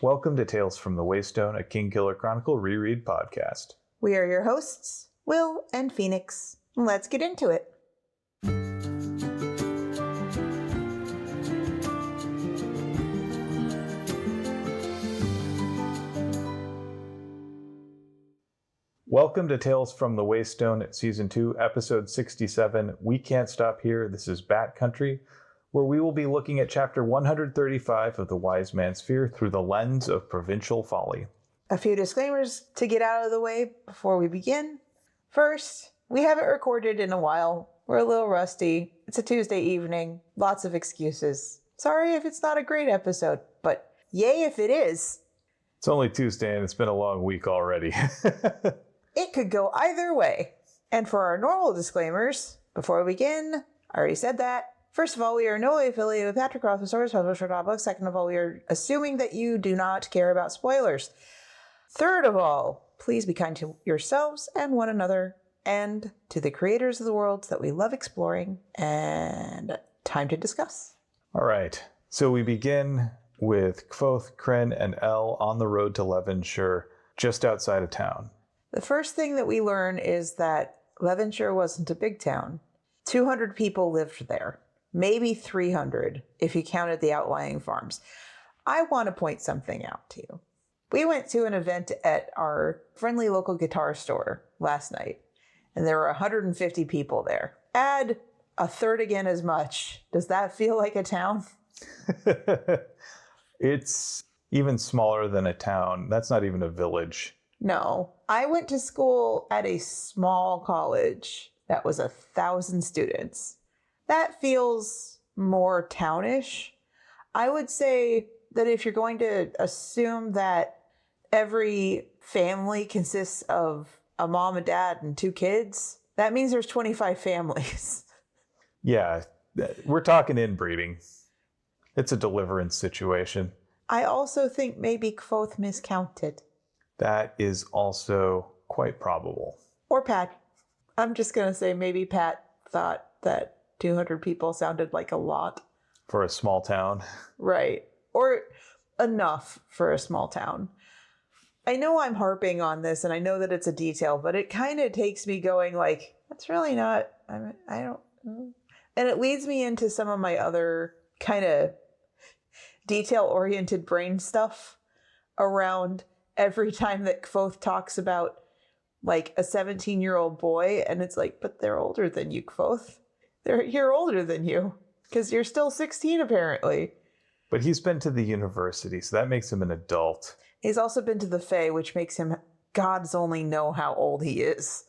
Welcome to Tales from the Waystone, a King Killer Chronicle reread podcast. We are your hosts, Will and Phoenix. Let's get into it. Welcome to Tales from the Waystone, Season 2, Episode 67, We Can't Stop Here, This is Bat Country, where we will be looking at Chapter 135 of The Wise Man's Fear through the lens of Provincial Folly. A few disclaimers to get out of the way before we begin. First, we haven't recorded in a while. We're a little rusty. It's a Tuesday evening. Lots of excuses. Sorry if it's not a great episode, but yay if it is. It's only Tuesday and it's been a long week already. It could go either way. And for our normal disclaimers, before we begin, I already said that. First of all, we are in no way affiliated with Patrick Rothfuss, publisher of books. Second of all, we are assuming that you do not care about spoilers. Third of all, please be kind to yourselves and one another and to the creators of the worlds that we love exploring. And time to discuss. All right, so we begin with Kvothe, Kryn, and Elle on the road to Levenshire, just outside of town. The first thing that we learn is that Levenshire wasn't a big town. 200 people lived there. Maybe 300 if you counted the outlying farms. I want to point something out to you. We went to an event at our friendly local guitar store last night, and there were 150 people there. Add a third again as much. Does that feel like a town? It's even smaller than a town. That's not even a village. No. I went to school at a small college that was 1,000 students. That feels more townish. I would say that if you're going to assume that every family consists of a mom and dad and 2 kids, that means there's 25 families. Yeah, we're talking inbreeding. It's a deliverance situation. I also think maybe Kvothe miscounted. That is also quite probable. Or Pat. I'm just going to say maybe Pat thought that 200 people sounded like a lot. For a small town. Right. Or enough for a small town. I know I'm harping on this and I know that it's a detail, but it kind of takes me going like, that's really not, I don't know. And it leads me into some of my other kind of detail-oriented brain stuff around every time that Kvothe talks about like a 17-year-old boy, and it's like, but they're older than you, Kvothe. You're older than you, because you're still 16 apparently. But he's been to the university, so that makes him an adult. He's also been to the Fae, which makes him gods only know how old he is.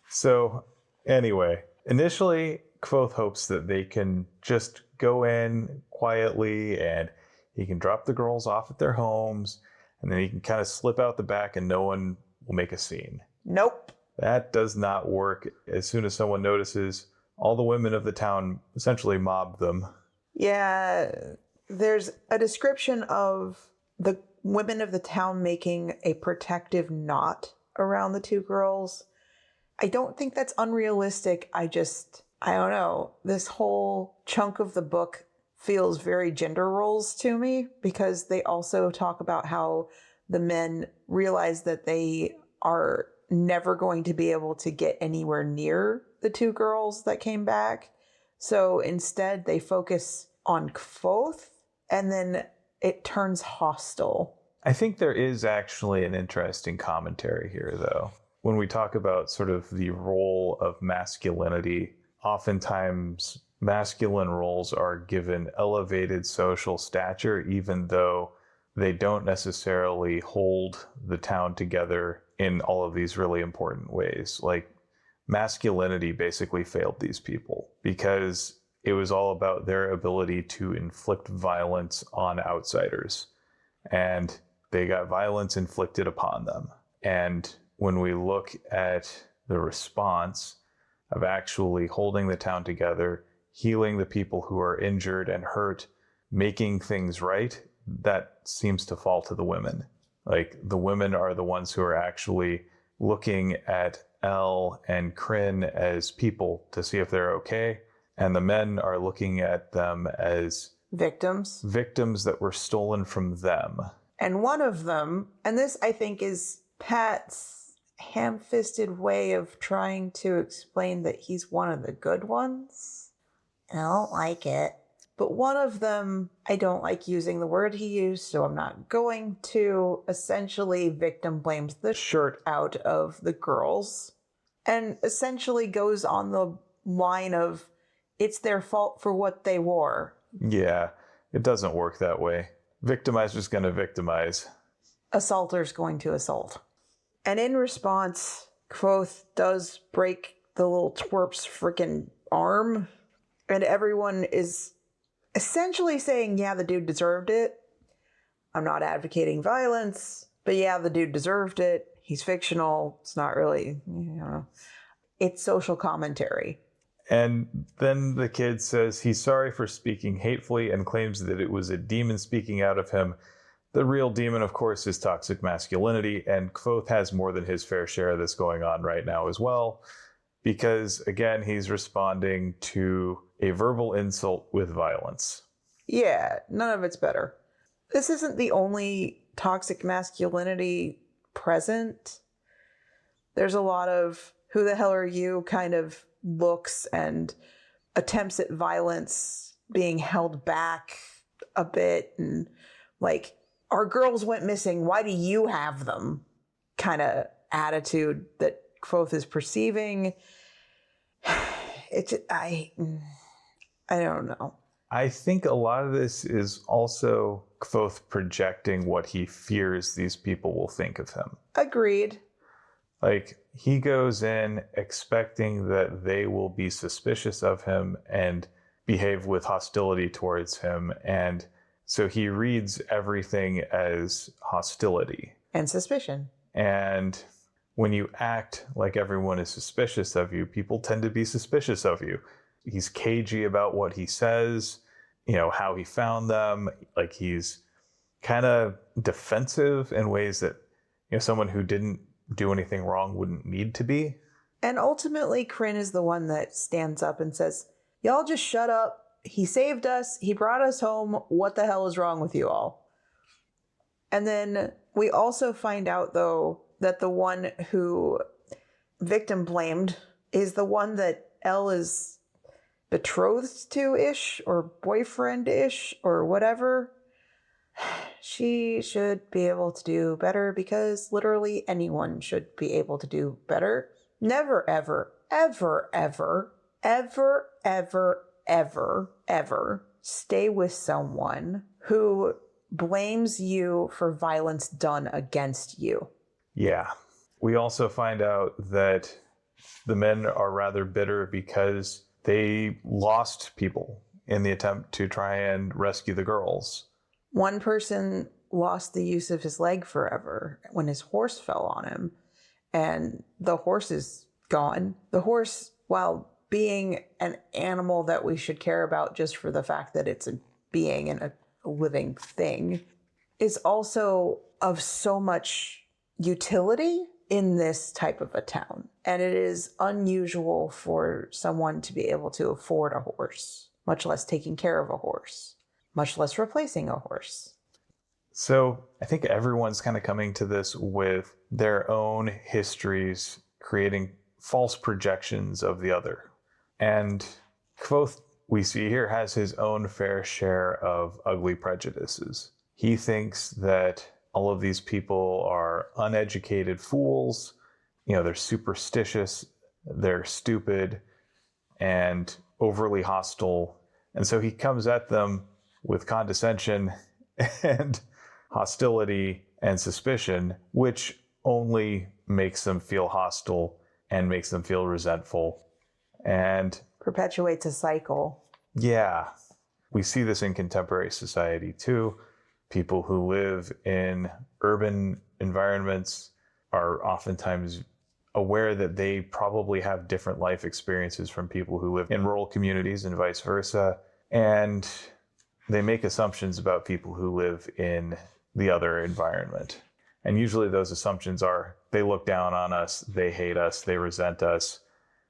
So, anyway, initially, Kvothe hopes that they can just go in quietly and he can drop the girls off at their homes, and then he can kind of slip out the back and no one will make a scene. Nope. That does not work. As soon as someone notices, all the women of the town essentially mob them. Yeah, there's a description of the women of the town making a protective knot around the 2 girls. I don't think that's unrealistic. I don't know. This whole chunk of the book feels very gender roles to me, because they also talk about how the men realize that they are never going to be able to get anywhere near the 2 girls that came back. So instead they focus on Kvothe, and then it turns hostile. I think there is actually an interesting commentary here, though. When we talk about sort of the role of masculinity, oftentimes masculine roles are given elevated social stature, even though they don't necessarily hold the town together in all of these really important ways. Like, masculinity basically failed these people because it was all about their ability to inflict violence on outsiders. And they got violence inflicted upon them. And when we look at the response of actually holding the town together, healing the people who are injured and hurt, making things right, that seems to fall to the women. Like, the women are the ones who are actually looking at Elle and Kryn as people to see if they're okay, and the men are looking at them as victims that were stolen from them. And one of them, and this I think is Pat's ham-fisted way of trying to explain that he's one of the good ones. I don't like it. But one of them, I don't like using the word he used, so I'm not going to. Essentially, victim blames the shirt out of the girls and essentially goes on the line of, it's their fault for what they wore. Yeah, it doesn't work that way. Victimizer's going to victimize. Assaulter's going to assault. And in response, Quoth does break the little twerp's freaking arm, and everyone is essentially saying, yeah, the dude deserved it. I'm not advocating violence, but yeah, the dude deserved it. He's fictional. It's not really, it's social commentary. And then the kid says he's sorry for speaking hatefully and claims that it was a demon speaking out of him. The real demon, of course, is toxic masculinity, and Quoth has more than his fair share of this going on right now as well, because, again, he's responding to a verbal insult with violence. Yeah, none of it's better. This isn't the only toxic masculinity present. There's a lot of who the hell are you kind of looks and attempts at violence being held back a bit, and like, our girls went missing, why do you have them kind of attitude that Quoth is perceiving. I don't know. I think a lot of this is also Quoth projecting what he fears these people will think of him. Agreed. Like, he goes in expecting that they will be suspicious of him and behave with hostility towards him. And so he reads everything as hostility. And suspicion. And when you act like everyone is suspicious of you, people tend to be suspicious of you. He's cagey about what he says, how he found them. Like, he's kind of defensive in ways that, someone who didn't do anything wrong wouldn't need to be. And ultimately, Kryn is the one that stands up and says, y'all just shut up. He saved us. He brought us home. What the hell is wrong with you all? And then we also find out, though, that the one who victim blamed is the one that Elle is betrothed to-ish or boyfriend-ish or whatever. She should be able to do better, because literally anyone should be able to do better. Never, ever, ever, ever, ever, ever, ever, ever stay with someone who blames you for violence done against you. Yeah. We also find out that the men are rather bitter because they lost people in the attempt to try and rescue the girls. One person lost the use of his leg forever when his horse fell on him, and the horse is gone. The horse, while being an animal that we should care about just for the fact that it's a being and a living thing, is also of so much utility in this type of a town. And it is unusual for someone to be able to afford a horse, much less taking care of a horse, much less replacing a horse. So I think everyone's kind of coming to this with their own histories, creating false projections of the other. And Quoth, we see here, has his own fair share of ugly prejudices. He thinks that all of these people are uneducated fools. They're superstitious, they're stupid, and overly hostile. And so he comes at them with condescension and hostility and suspicion, which only makes them feel hostile and makes them feel resentful. And perpetuates a cycle. Yeah. We see this in contemporary society too. People who live in urban environments are oftentimes aware that they probably have different life experiences from people who live in rural communities and vice versa. And they make assumptions about people who live in the other environment. And usually those assumptions are, they look down on us, they hate us, they resent us.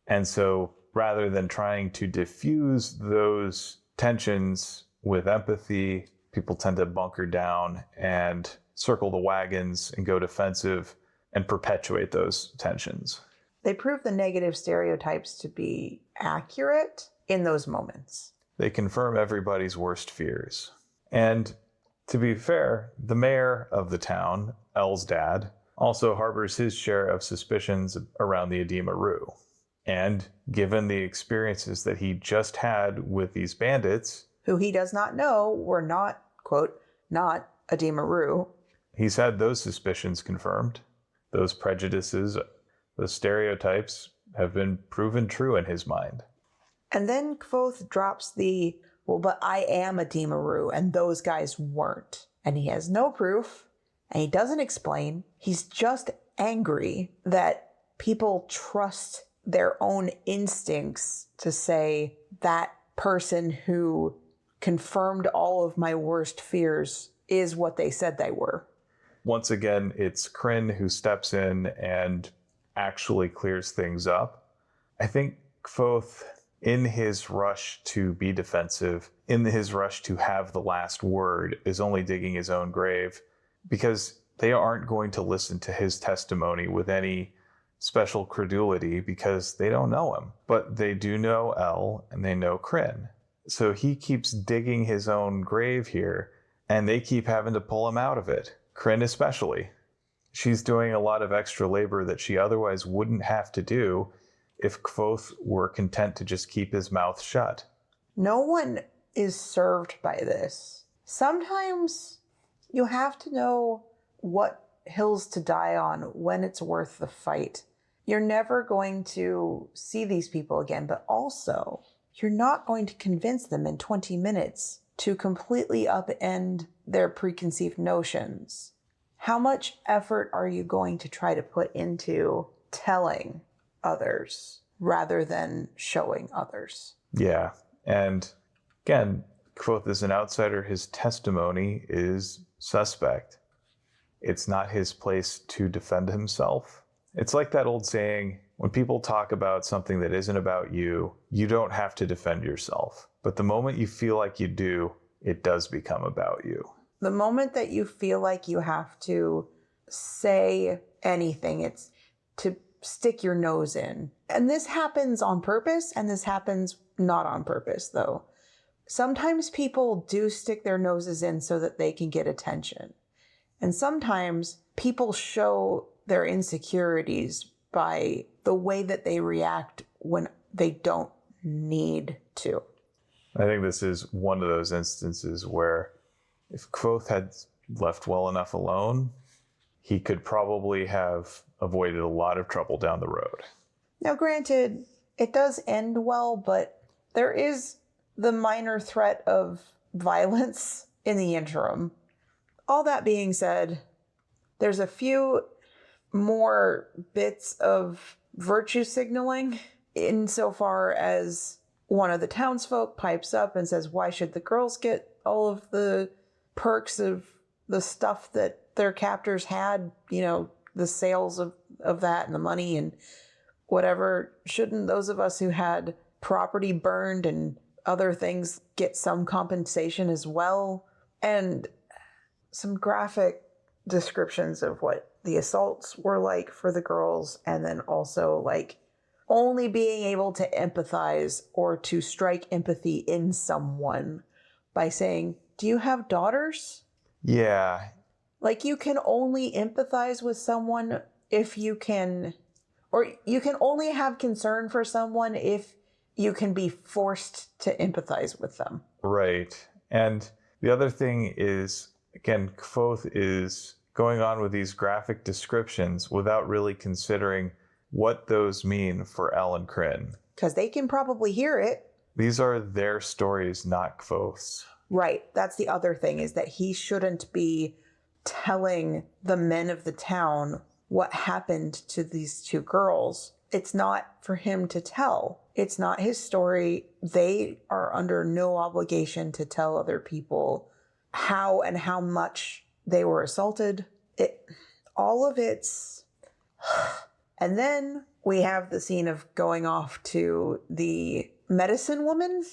And so rather than trying to diffuse those tensions with empathy, people tend to bunker down and circle the wagons and go defensive and perpetuate those tensions. They prove the negative stereotypes to be accurate in those moments. They confirm everybody's worst fears. And to be fair, the mayor of the town, Elle's dad, also harbors his share of suspicions around the Edema Rue. And given the experiences that he just had with these bandits, who he does not know were not, quote, not Edema Rue, he's had those suspicions confirmed. Those prejudices, those stereotypes have been proven true in his mind. And then Kvothe drops the, well, but I am Edema Rue, and those guys weren't. And he has no proof, and he doesn't explain. He's just angry that people trust their own instincts to say that person who confirmed all of my worst fears is what they said they were. Once again, it's Kryn who steps in and actually clears things up. I think Kvothe, in his rush to be defensive, in his rush to have the last word, is only digging his own grave, because they aren't going to listen to his testimony with any special credulity because they don't know him. But they do know Elle and they know Kryn. So he keeps digging his own grave here, and they keep having to pull him out of it. Kryn especially. She's doing a lot of extra labor that she otherwise wouldn't have to do if Kvothe were content to just keep his mouth shut. No one is served by this. Sometimes you have to know what hills to die on when it's worth the fight. You're never going to see these people again, but also you're not going to convince them in 20 minutes to completely upend their preconceived notions. How much effort are you going to try to put into telling others rather than showing others? Yeah. And again, Kvothe is an outsider. His testimony is suspect. It's not his place to defend himself. It's like that old saying, when people talk about something that isn't about you, you don't have to defend yourself. But the moment you feel like you do, it does become about you. The moment that you feel like you have to say anything, it's to stick your nose in. And this happens on purpose, and this happens not on purpose, though. Sometimes people do stick their noses in so that they can get attention. And sometimes people show their insecurities by the way that they react when they don't need to. I think this is one of those instances where if Kvothe had left well enough alone, he could probably have avoided a lot of trouble down the road. Now, granted, it does end well, but there is the minor threat of violence in the interim. All that being said, there's a few more bits of virtue signaling insofar as one of the townsfolk pipes up and says, why should the girls get all of the perks of the stuff that their captors had, you know, the sales of that and the money and whatever? Shouldn't those of us who had property burned and other things get some compensation as well? And some graphic descriptions of what the assaults were like for the girls, and then also like only being able to empathize or to strike empathy in someone by saying, do you have daughters? Yeah. Like, you can only empathize with someone if you can, or you can only have concern for someone if you can be forced to empathize with them. Right. And the other thing is, again, Kvothe is going on with these graphic descriptions without really considering what those mean for Elle and Kryn. Because they can probably hear it. These are their stories, not Kvothe's. Right. That's the other thing, is that he shouldn't be telling the men of the town what happened to these two girls. It's not for him to tell. It's not his story. They are under no obligation to tell other people how and how much they were assaulted. All of it's... And then we have the scene of going off to the medicine woman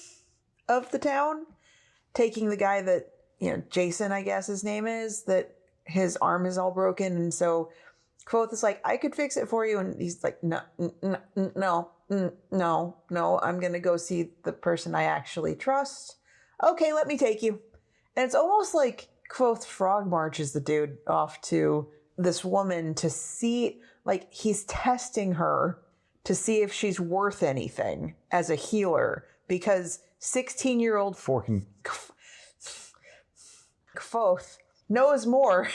of the town, taking the guy that, you know, Jason, I guess his name is, that his arm is all broken. And so Quoth is like, I could fix it for you. And he's like, no, no, I'm going to go see the person I actually trust. Okay, let me take you. And it's almost like Quoth frog marches the dude off to this woman to see, like, he's testing her to see if she's worth anything as a healer, because 16-year-old Quoth knows more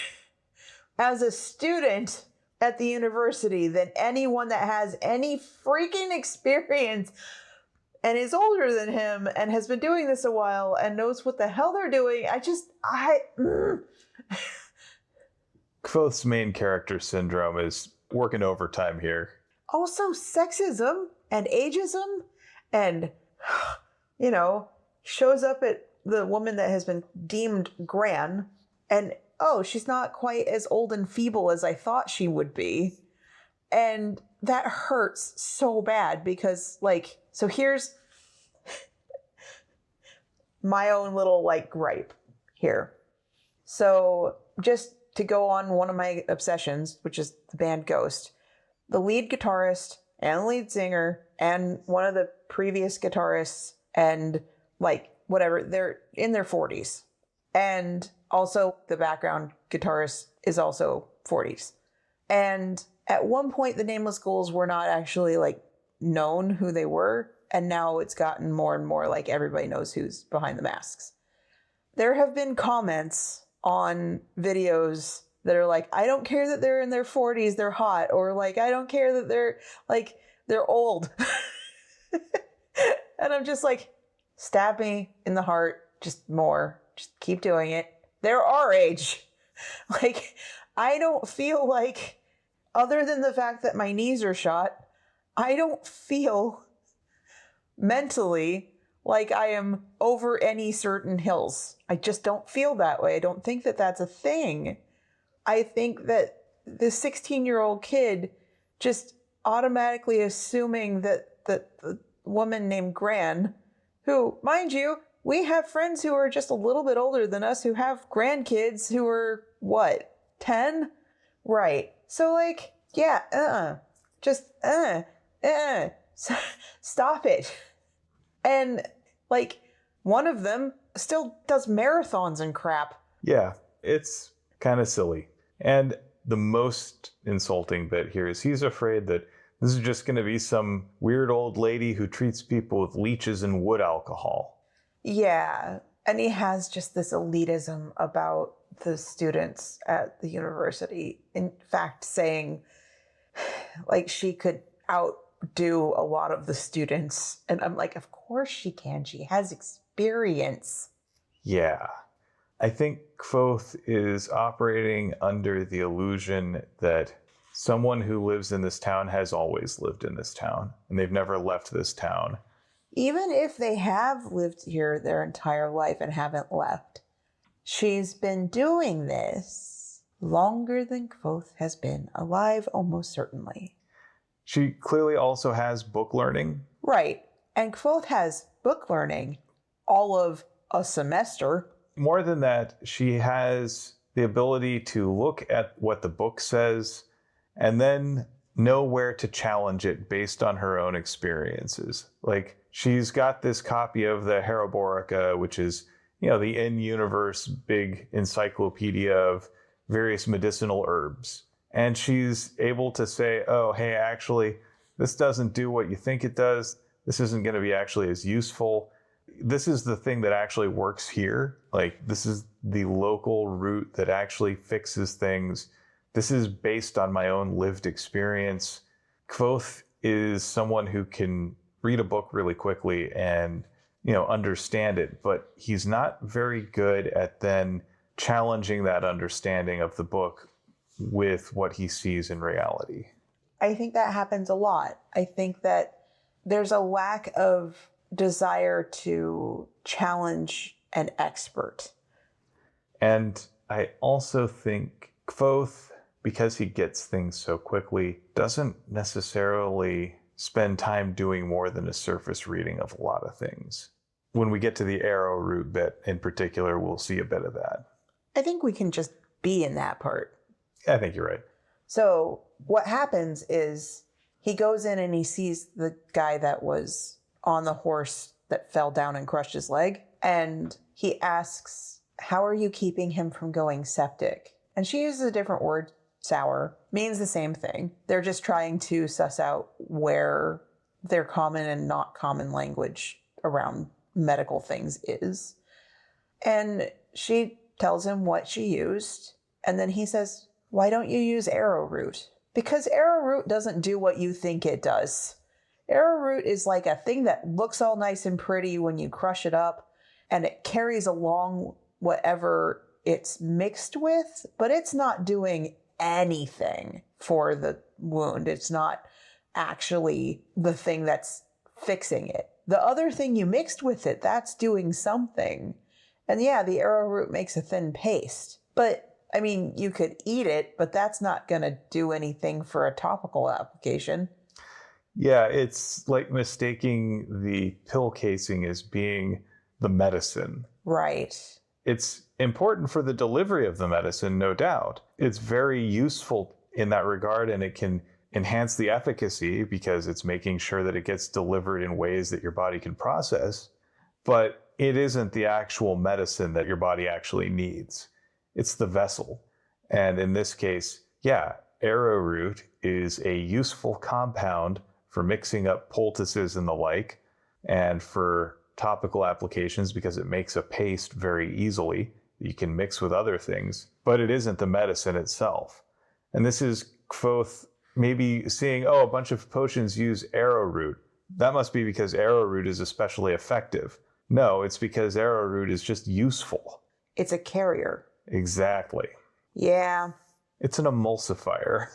as a student at the university than anyone that has any freaking experience and is older than him and has been doing this a while and knows what the hell they're doing. Quoth's main character syndrome is working overtime here. Also, sexism and ageism and, shows up at the woman that has been deemed Gran and, oh, she's not quite as old and feeble as I thought she would be. And that hurts so bad because, so here's my own little, gripe here. So just to go on one of my obsessions, which is the band Ghost, the lead guitarist and lead singer and one of the previous guitarists and, whatever, they're in their 40s. And also the background guitarist is also 40s. And at one point, the Nameless Ghouls were not actually known who they were. And now it's gotten more and more like everybody knows who's behind the masks. There have been comments on videos that are like, I don't care that they're in their 40s, they're hot. Or I don't care that they're old. And I'm just like, stab me in the heart, just more. Just keep doing it. They're our age. I don't feel like, other than the fact that my knees are shot, I don't feel mentally like I am over any certain hills. I just don't feel that way. I don't think that that's a thing. I think that the 16-year-old kid just automatically assuming that the woman named Gran, who, mind you, we have friends who are just a little bit older than us who have grandkids who are, 10? Right. So, stop it. And, one of them still does marathons and crap. Yeah, it's kind of silly. And the most insulting bit here is he's afraid that this is just going to be some weird old lady who treats people with leeches and wood alcohol. Yeah, and he has just this elitism about the students at the university. In fact, saying, she could outdo a lot of the students. And I'm like, of course she can. She has experience. Yeah. I think Quoth is operating under the illusion that someone who lives in this town has always lived in this town, and they've never left this town. Even if they have lived here their entire life and haven't left, she's been doing this longer than Quoth has been alive, almost certainly. She clearly also has book learning. Right. And Quoth has book learning all of a semester. More than that, she has the ability to look at what the book says and then know where to challenge it based on her own experiences. She's got this copy of the Heroborica, which is, the in-universe big encyclopedia of various medicinal herbs. And she's able to say, oh, hey, actually, this doesn't do what you think it does. This isn't going to be actually as useful. This is the thing that actually works here. This is the local route that actually fixes things. This is based on my own lived experience. Quoth is someone who can read a book really quickly and, understand it, but he's not very good at then challenging that understanding of the book with what he sees in reality. I think that happens a lot. I think that there's a lack of desire to challenge an expert. And I also think Quoth, because he gets things so quickly, doesn't necessarily spend time doing more than a surface reading of a lot of things. When we get to the arrow root bit in particular, we'll see a bit of that. I think we can just be in that part. I think you're right. So what happens is he goes in and he sees the guy that was on the horse that fell down and crushed his leg. And he asks, how are you keeping him from going septic? And she uses a different word, sour, means the same thing. They're just trying to suss out where their common and not common language around medical things is. And she tells him what she used. And then he says, why don't you use arrowroot? Because arrowroot doesn't do what you think it does. Arrowroot is like a thing that looks all nice and pretty when you crush it up, and it carries along whatever it's mixed with, but it's not doing anything for the wound. It's not actually the thing that's fixing it. The other thing you mixed with it, that's doing something. And yeah, the arrowroot makes a thin paste. But, I mean, you could eat it, but that's not going to do anything for a topical application. Yeah, it's like mistaking the pill casing as being the medicine. Right. It's important for the delivery of the medicine, no doubt. It's very useful in that regard, and it can enhance the efficacy because it's making sure that it gets delivered in ways that your body can process. But it isn't the actual medicine that your body actually needs. It's the vessel. And in this case, yeah, arrowroot is a useful compound for mixing up poultices and the like, and for topical applications because it makes a paste very easily that you can mix with other things, but it isn't the medicine itself. And this is Kvothe maybe seeing, oh, a bunch of potions use arrowroot. That must be because arrowroot is especially effective. No, it's because arrowroot is just useful. It's a carrier. Exactly. Yeah. It's an emulsifier.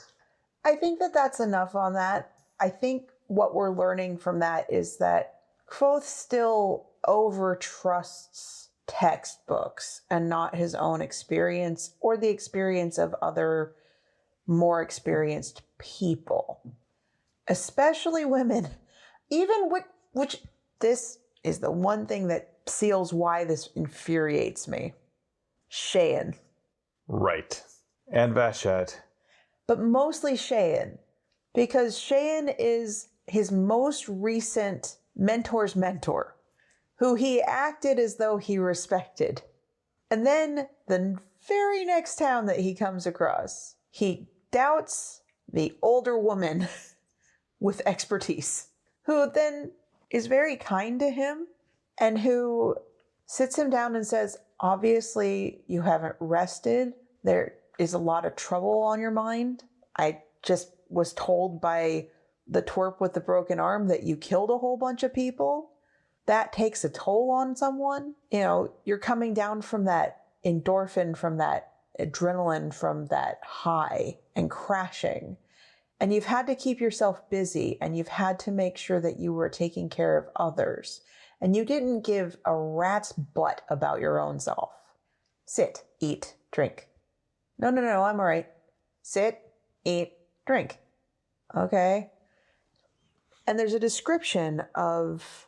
I think that that's enough on that. I think what we're learning from that is that Kvothe still overtrusts textbooks and not his own experience or the experience of other more experienced people, especially women. Even which this is the one thing that seals why this infuriates me. Cheyenne. Right. And Vashette. But mostly Cheyenne, because Cheyenne is his most recent mentor's mentor, who he acted as though he respected. And then the very next town that he comes across, he doubts the older woman with expertise, who then is very kind to him and who sits him down and says, obviously you haven't rested. There is a lot of trouble on your mind. I just was told by the twerp with the broken arm that you killed a whole bunch of people. That takes a toll on someone. You know, you're coming down from that endorphin, from that adrenaline, from that high and crashing. And you've had to keep yourself busy, and you've had to make sure that you were taking care of others. And you didn't give a rat's butt about your own self. Sit, eat, drink. No, I'm all right. Sit, eat, drink. Okay. And there's a description of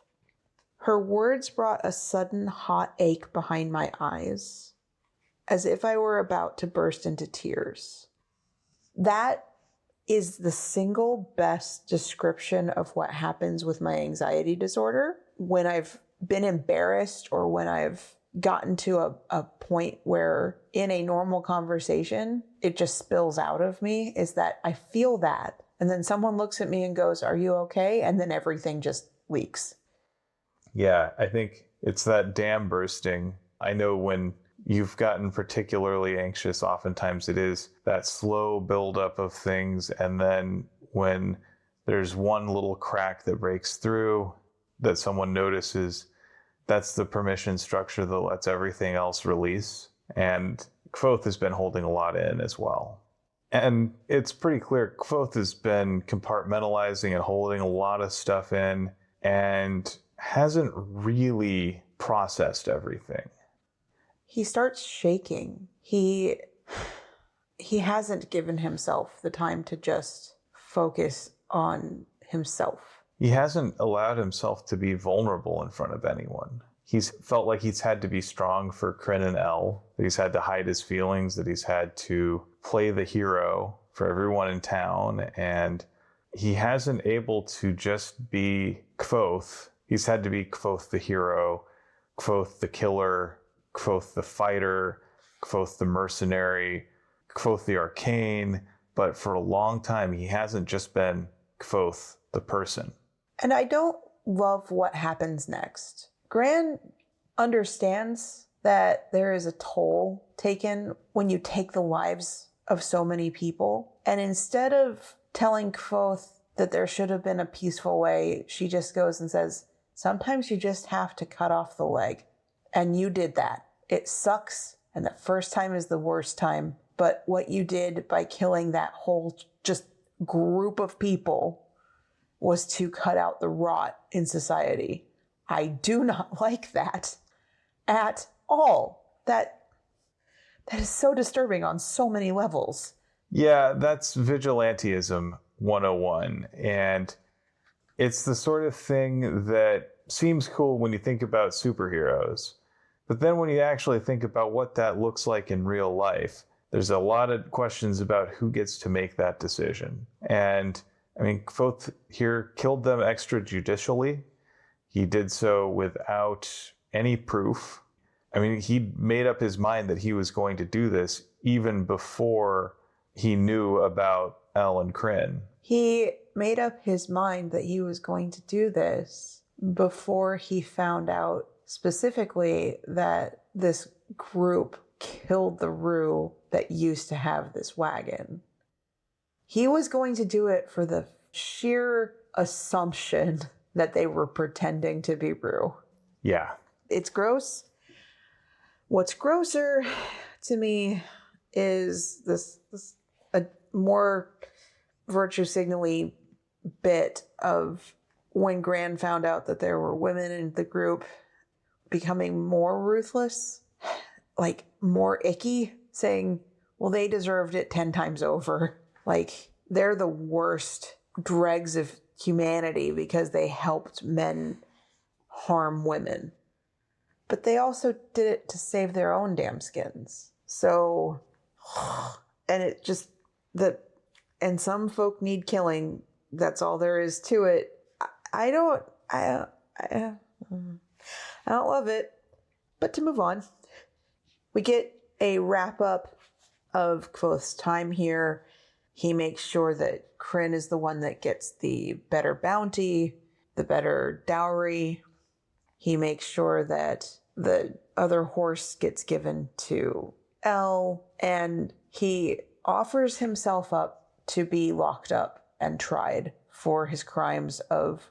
her words brought a sudden hot ache behind my eyes, as if I were about to burst into tears. That is the single best description of what happens with my anxiety disorder when I've been embarrassed or when I've gotten to a point where in a normal conversation, it just spills out of me, is that I feel that. And then someone looks at me and goes, are you okay? And then everything just leaks. Yeah, I think it's that dam bursting. I know when you've gotten particularly anxious, oftentimes it is that slow buildup of things. And then when there's one little crack that breaks through that someone notices, that's the permission structure that lets everything else release. And Kvothe has been holding a lot in as well. And it's pretty clear Kvothe has been compartmentalizing and holding a lot of stuff in and hasn't really processed everything. He starts shaking. He hasn't given himself the time to just focus on himself. He hasn't allowed himself to be vulnerable in front of anyone. he's felt like he's had to be strong for Kryn and Elle, that he's had to hide his feelings, that he's had to play the hero for everyone in town, and he hasn't able to just be Kvothe. He's had to be Kvothe the hero, Kvothe the killer, Kvothe the fighter, Kvothe the mercenary, Kvothe the arcane, but for a long time he hasn't just been Kvothe the person. And I don't love what happens next. Gran understands that there is a toll taken when you take the lives of so many people. And instead of telling Kvothe that there should have been a peaceful way, she just goes and says, sometimes you just have to cut off the leg. And you did that. It sucks. And the first time is the worst time. But what you did by killing that whole just group of people was to cut out the rot in society. I do not like that at all. That is so disturbing on so many levels. Yeah, that's vigilantism 101. And it's the sort of thing that seems cool when you think about superheroes. But then when you actually think about what that looks like in real life, there's a lot of questions about who gets to make that decision. And I mean, Kvothe here killed them extrajudicially. He did so without any proof. I mean, he made up his mind that he was going to do this even before he knew about Elle and Kryn. He made up his mind that he was going to do this before he found out specifically that this group killed the Rue that used to have this wagon. He was going to do it for the sheer assumption that they were pretending to be Rue. Yeah. It's gross. What's grosser to me is this a more virtue signally bit of when Gran found out that there were women in the group becoming more ruthless, like more icky, saying, well, they deserved it 10 times over. Like, they're the worst dregs of humanity because they helped men harm women. But they also did it to save their own damn skins. So, and it just, and some folk need killing. That's all there is to it. I don't love it. But to move on, we get a wrap up of Kvothe's time here. He makes sure that Kryn is the one that gets the better bounty, the better dowry. He makes sure that the other horse gets given to Elle, and he offers himself up to be locked up and tried for his crimes of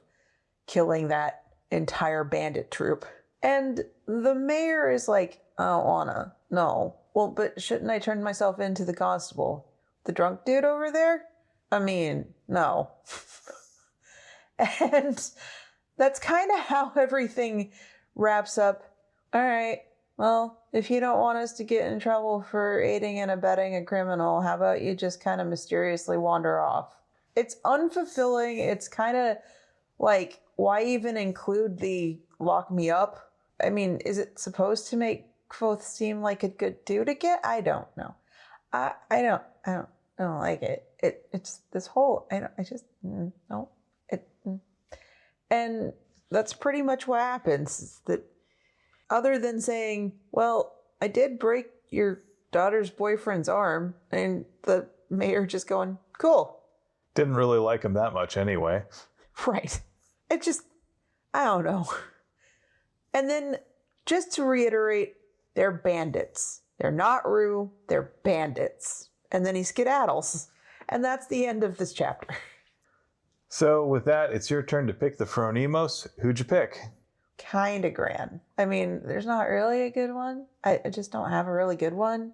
killing that entire bandit troop. And the mayor is like, I don't wanna. No. Well, but shouldn't I turn myself into the constable? The drunk dude over there? I mean, no. And that's kind of how everything wraps up. All right, well, if you don't want us to get in trouble for aiding and abetting a criminal, how about you just kind of mysteriously wander off? It's unfulfilling. It's kind of like, why even include the lock me up? I mean, is it supposed to make Kvothe seem like a good dude again? I don't know. I don't like it. It's this whole, no. And that's pretty much what happens. Is that other than saying, well, I did break your daughter's boyfriend's arm, and the mayor just going, cool. Didn't really like him that much anyway. Right. It just, I don't know. And then just to reiterate, they're bandits. They're not Rue, they're bandits. And then he skedaddles. And that's the end of this chapter. So with that, it's your turn to pick the Phronimos. Who'd you pick? Kind of Gran. I mean, there's not really a good one. I just don't have a really good one.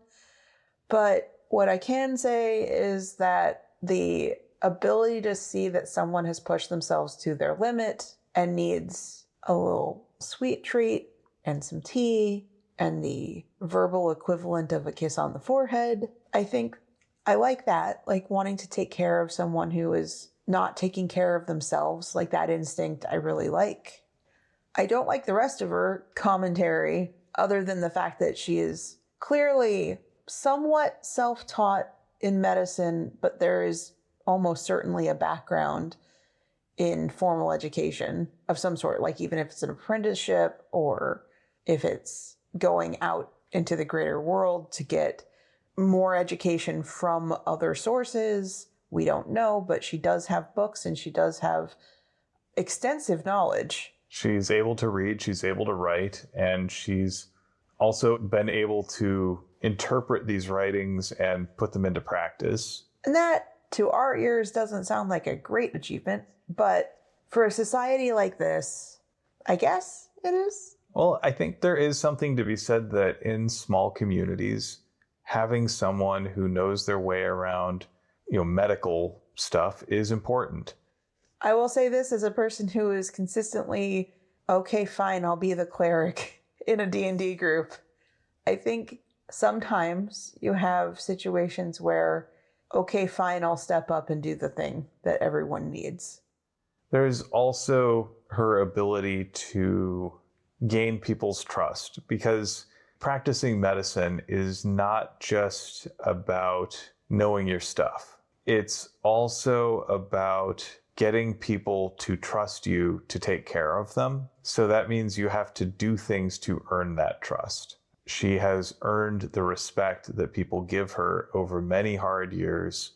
But what I can say is that the ability to see that someone has pushed themselves to their limit and needs a little sweet treat and some tea and the verbal equivalent of a kiss on the forehead, I think I like that. Like wanting to take care of someone who is not taking care of themselves, like that instinct I really like. I don't like the rest of her commentary, other than the fact that she is clearly somewhat self-taught in medicine, but there is almost certainly a background in formal education of some sort, like even if it's an apprenticeship or if it's going out into the greater world to get more education from other sources. We don't know, but she does have books and she does have extensive knowledge. She's able to read, she's able to write, and she's also been able to interpret these writings and put them into practice. And that, to our ears, doesn't sound like a great achievement, but for a society like this, I guess it is. Well, I think there is something to be said that in small communities, having someone who knows their way around, medical stuff is important. I will say this as a person who is consistently, okay, fine, I'll be the cleric in a D&D group. I think sometimes you have situations where, okay, fine, I'll step up and do the thing that everyone needs. There's also her ability to gain people's trust, because practicing medicine is not just about knowing your stuff. It's also about getting people to trust you to take care of them. So that means you have to do things to earn that trust. She has earned the respect that people give her over many hard years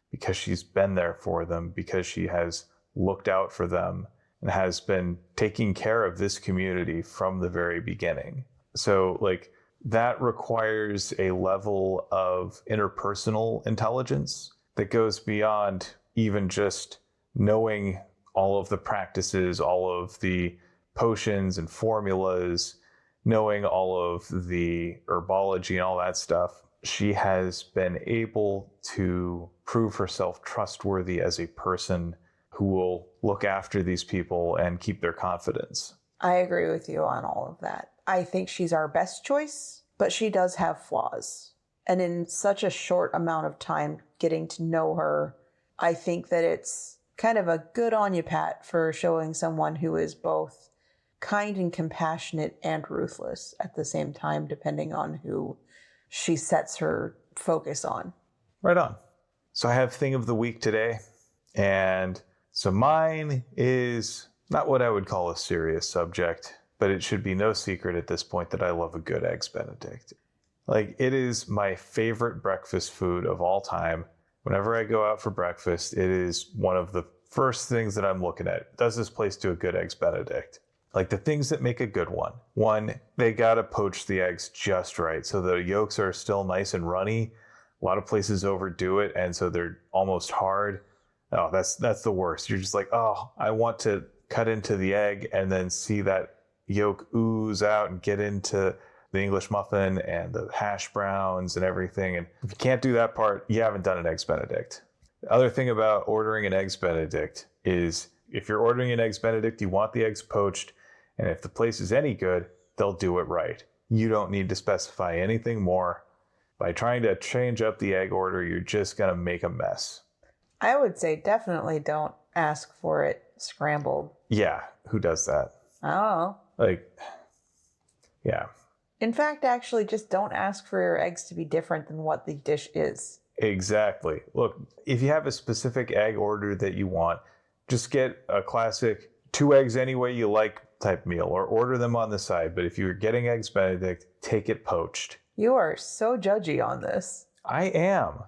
because she's been there for them, because she has looked out for them and has been taking care of this community from the very beginning. So that requires a level of interpersonal intelligence that goes beyond even just knowing all of the practices, all of the potions and formulas, knowing all of the herbology and all that stuff. She has been able to prove herself trustworthy as a person who will look after these people and keep their confidence. I agree with you on all of that. I think she's our best choice, but she does have flaws. And in such a short amount of time getting to know her, I think that it's kind of a good on you pat for showing someone who is both kind and compassionate and ruthless at the same time, depending on who she sets her focus on. Right on. So I have thing of the week today. And so mine is not what I would call a serious subject, but it should be no secret at this point that I love a good Eggs Benedict. It is my favorite breakfast food of all time. Whenever I go out for breakfast, it is one of the first things that I'm looking at. Does this place do a good Eggs Benedict? The things that make a good one. One, they gotta poach the eggs just right so the yolks are still nice and runny. A lot of places overdo it, and so they're almost hard. Oh, that's the worst. You're just I want to cut into the egg and then see that yolk ooze out and get into the English muffin and the hash browns and everything. And if you can't do that part, you haven't done an Eggs Benedict. The other thing about ordering an Eggs Benedict is if you're ordering an Eggs Benedict, you want the eggs poached. And if the place is any good, they'll do it right. You don't need to specify anything more. By trying to change up the egg order, you're just going to make a mess. I would say definitely don't ask for it scrambled. Yeah, who does that? Oh. Yeah. In fact, actually, just don't ask for your eggs to be different than what the dish is. Exactly. Look, if you have a specific egg order that you want, just get a classic 2 eggs any way you like type meal, or order them on the side. But if you're getting Eggs Benedict, take it poached. You are so judgy on this. I am.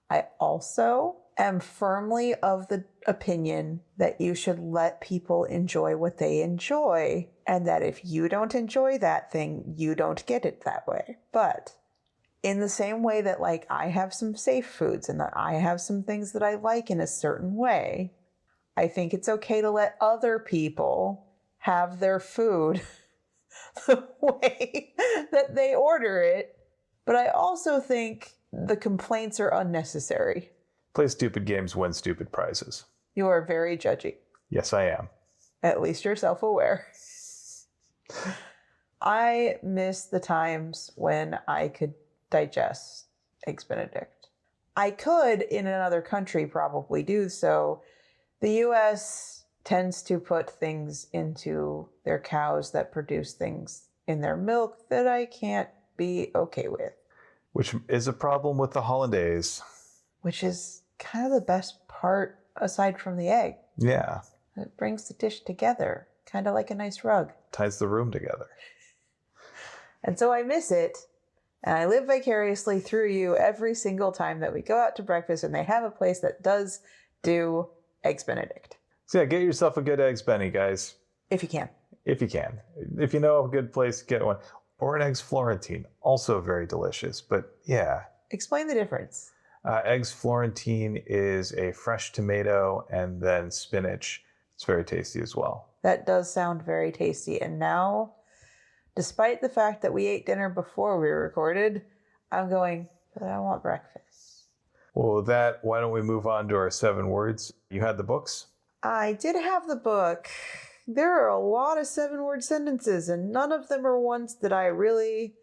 I also am firmly of the opinion that you should let people enjoy what they enjoy, and that if you don't enjoy that thing, you don't get it that way. But in the same way that I have some safe foods and that I have some things that I like in a certain way, I think it's okay to let other people have their food the way that they order it. But I also think the complaints are unnecessary. Play stupid games, win stupid prizes. You are very judgy. Yes, I am. At least you're self-aware. I miss the times when I could digest Eggs Benedict. I could, in another country, probably do so. The US tends to put things into their cows that produce things in their milk that I can't be okay with. Which is a problem with the hollandaise. Which is kind of the best part aside from the egg. Yeah. It brings the dish together, kind of like a nice rug. Ties the room together. And so I miss it, and I live vicariously through you every single time that we go out to breakfast and they have a place that does do Eggs Benedict. So yeah, get yourself a good Eggs Benny, guys. If you can. If you can. If you know of a good place, get one. Or an Eggs Florentine. Also very delicious, but yeah. Explain the difference. Eggs Florentine is a fresh tomato and then spinach. It's very tasty as well. That does sound very tasty. And now, despite the fact that we ate dinner before we recorded, I'm going, but I want breakfast. Well, with that, why don't we move on to our 7 words? You had the books? I did have the book. There are a lot of 7-word sentences, and none of them are ones that I really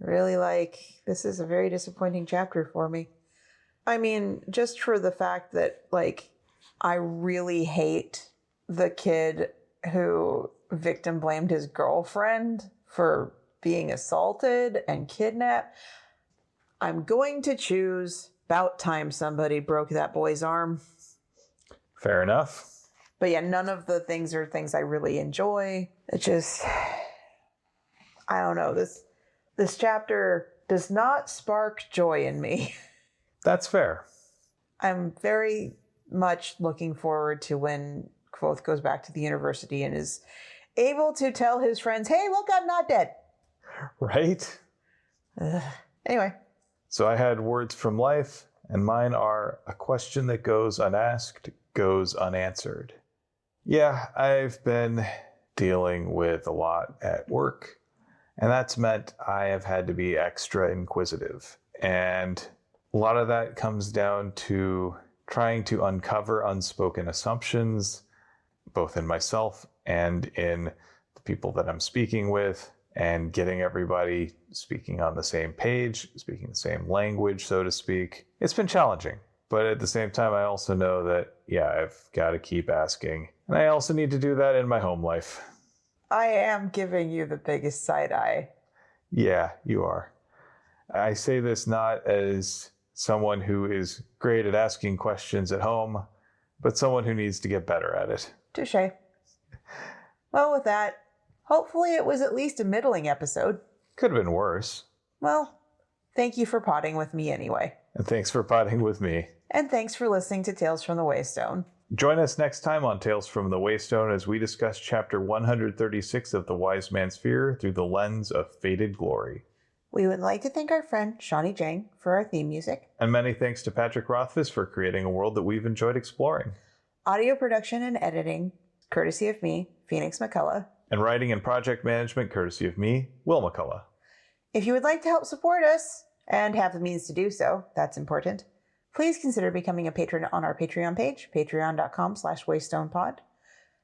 like. This is a very disappointing chapter for me. I mean, just for the fact that, like, I really hate the kid who victim blamed his girlfriend for being assaulted and kidnapped. I'm going to choose "About Time Somebody Broke That Boy's Arm." Fair enough. But yeah, none of the things are things I really enjoy. It just, I don't know. This chapter does not spark joy in me. That's fair. I'm very much looking forward to when Quoth goes back to the university and is able to tell his friends, hey, look, I'm not dead. Right? Anyway. So I had words from life, and mine are: a question that goes unasked goes unanswered. Yeah, I've been dealing with a lot at work, and that's meant I have had to be extra inquisitive. And a lot of that comes down to trying to uncover unspoken assumptions, both in myself and in the people that I'm speaking with, and getting everybody speaking on the same page, speaking the same language, so to speak. It's been challenging, but at the same time, I also know that, yeah, I've got to keep asking. And I also need to do that in my home life. I am giving you the biggest side eye. Yeah, you are. I say this not as someone who is great at asking questions at home, but someone who needs to get better at it. Touché. Well, with that, hopefully it was at least a middling episode. Could have been worse. Well, thank you for potting with me anyway. And thanks for potting with me. And thanks for listening to Tales from the Waystone. Join us next time on Tales from the Waystone as we discuss chapter 136 of The Wise Man's Fear through the lens of faded glory. We would like to thank our friend Shawnee Jang for our theme music. And many thanks to Patrick Rothfuss for creating a world that we've enjoyed exploring. Audio production and editing, courtesy of me, Phoenix McCullough. And writing and project management, courtesy of me, Will McCullough. If you would like to help support us, and have the means to do so, that's important, please consider becoming a patron on our Patreon page, patreon.com/waystonepod.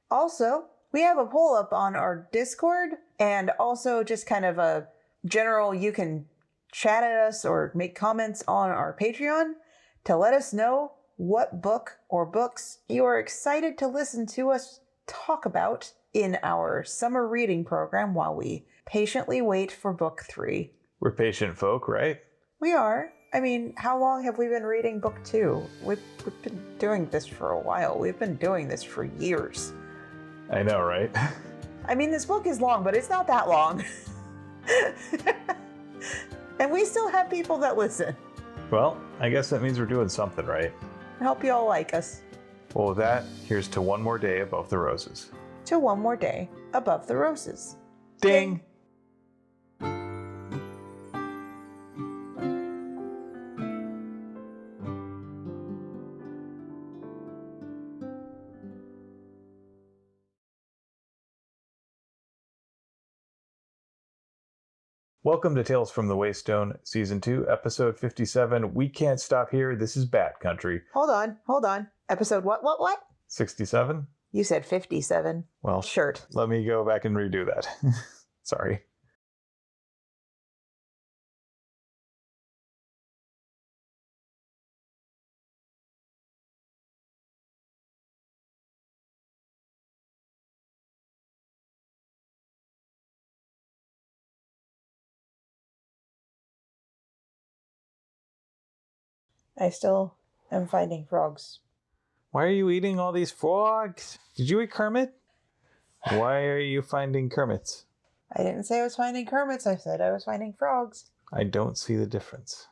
Also, we have a poll up on our Discord, and also just kind of a general, you can chat at us or make comments on our Patreon to let us know what book or books you are excited to listen to us talk about in our summer reading program while we patiently wait for book 3. We're patient folk, right? We are. I mean, how long have we been reading book 2? We've been doing this for a while. We've been doing this for years. I know, right? I mean, this book is long, but it's not that long. And we still have people that listen. Well, I guess that means we're doing something right. I hope you all like us. Well, with that, here's to one more day above the roses. To one more day above the roses. Ding! Welcome to Tales from the Waystone, Season 2, Episode 57. We can't stop here. This is Bat Country. Hold on. Episode what? 67? You said 57. Well, Shirt. let me go back and redo that. Sorry. I still am finding frogs. Why are you eating all these frogs? Did you eat Kermit? Why are you finding Kermits? I didn't say I was finding Kermits. I said I was finding frogs. I don't see the difference.